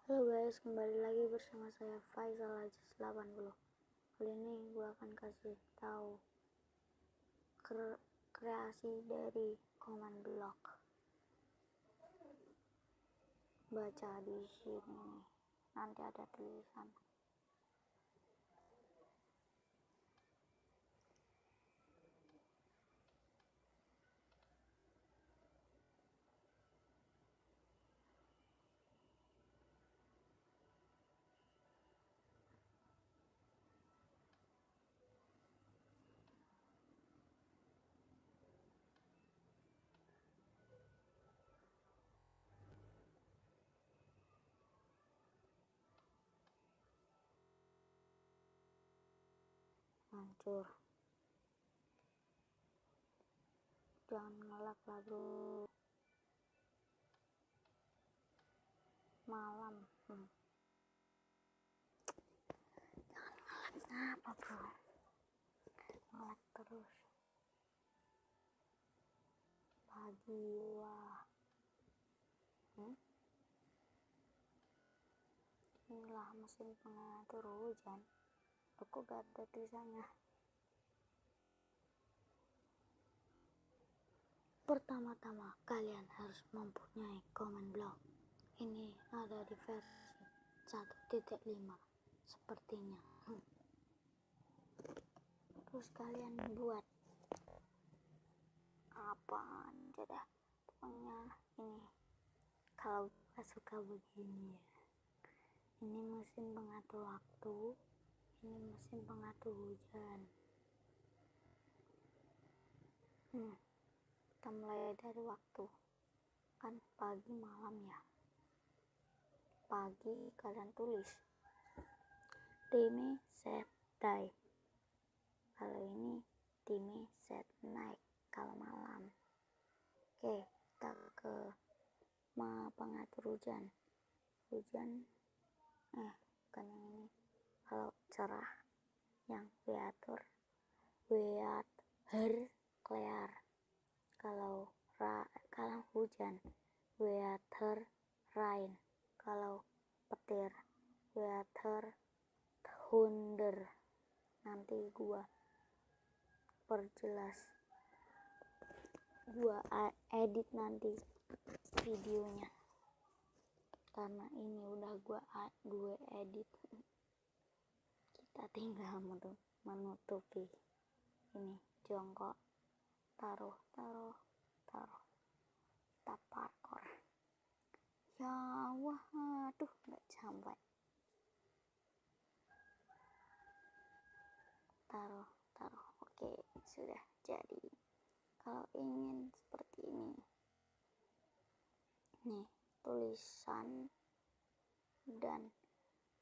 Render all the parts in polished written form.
Halo guys, kembali lagi bersama saya Faisal 80. Kali ini gue akan kasih tahu kreasi dari komen blog. Baca di sini, nanti ada tulisan. Hancur. Jangan ngelak lah bro. Malam. Jangan ngelak, kenapa bro? Ngelak terus. Pagi lah. Inilah mesin pengatur hujan. Aku gak ada tulisannya. Pertama-tama kalian harus mempunyai komen blog. Ini ada di versi 1.5 sepertinya. Terus kalian buat apa aja dah. Pokoknya ini kalau gak suka begini ya. Ini mesin pengatur waktu, ini mesin pengatur hujan. Kita mulai dari waktu. Kan pagi malam ya. Pagi kalian tulis time set day. Kalau ini time set night kalau malam. Oke, kita ke pengatur hujan. Hujan bukan yang ini. Kalau cerah yang diatur clear. Kalau hujan rain. Kalau petir thunder. Nanti gua perjelas, gua edit nanti videonya karena ini udah gue edit. Kita tinggal menutupi ini, jongkok, taruh, kita parkor. Ya wah, aduh nggak sampai. Taruh, oke, sudah jadi. Kalau ingin seperti ini nih, tulisan dan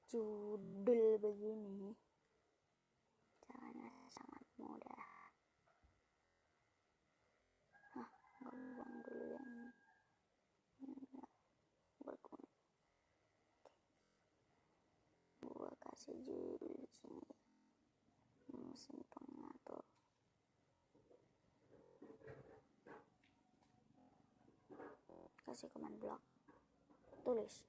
judul begini, caranya sangat mudah. Buang dulu yang ini berguna. Gua kasih judul di sini, mesin pengatur. Kasih komen blog, tulis.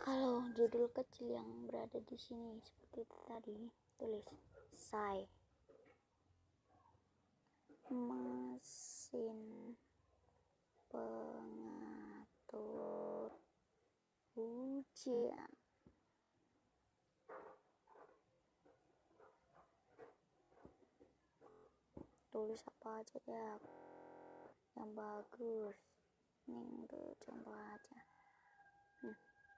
Kalau judul kecil yang berada di sini seperti tadi, tulis say mesin pengatur hujan. Tulis apa aja ya yang bagus. Ini tuh contoh aja.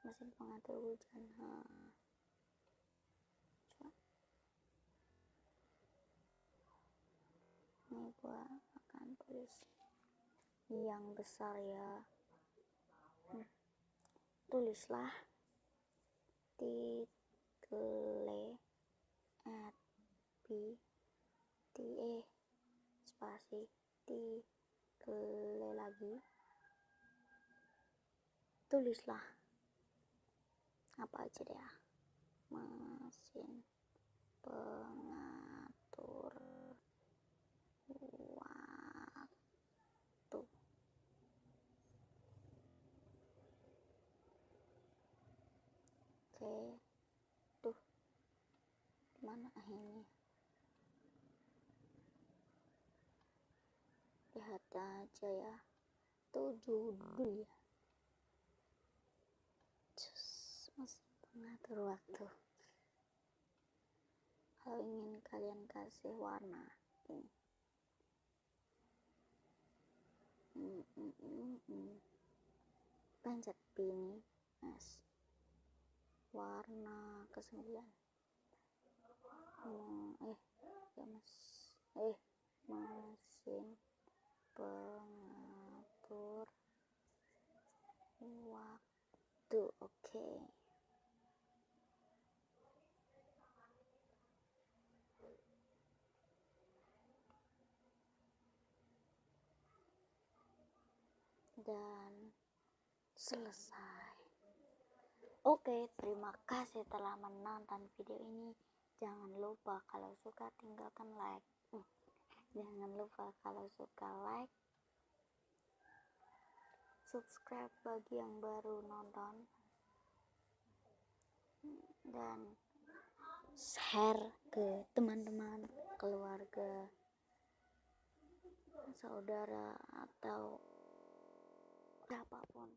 Mesin pengatur hujan. Ini gua akan tulis yang besar ya. Tulislah title spasi title lagi. Tulislah apa aja deh, mesin pengatur waktu. Oke, tuh mana ini, lihat aja ya, tuh judul ya, mesin pengatur waktu. Kalau ingin kalian kasih warna ini, pencet ini, warna ke-9. Mesin pengatur waktu. Oke. Dan selesai. Oke, terima kasih telah menonton video ini. Jangan lupa kalau suka tinggalkan like. Jangan lupa kalau suka like, subscribe bagi yang baru nonton, dan share ke teman-teman, keluarga, saudara, atau siapapun.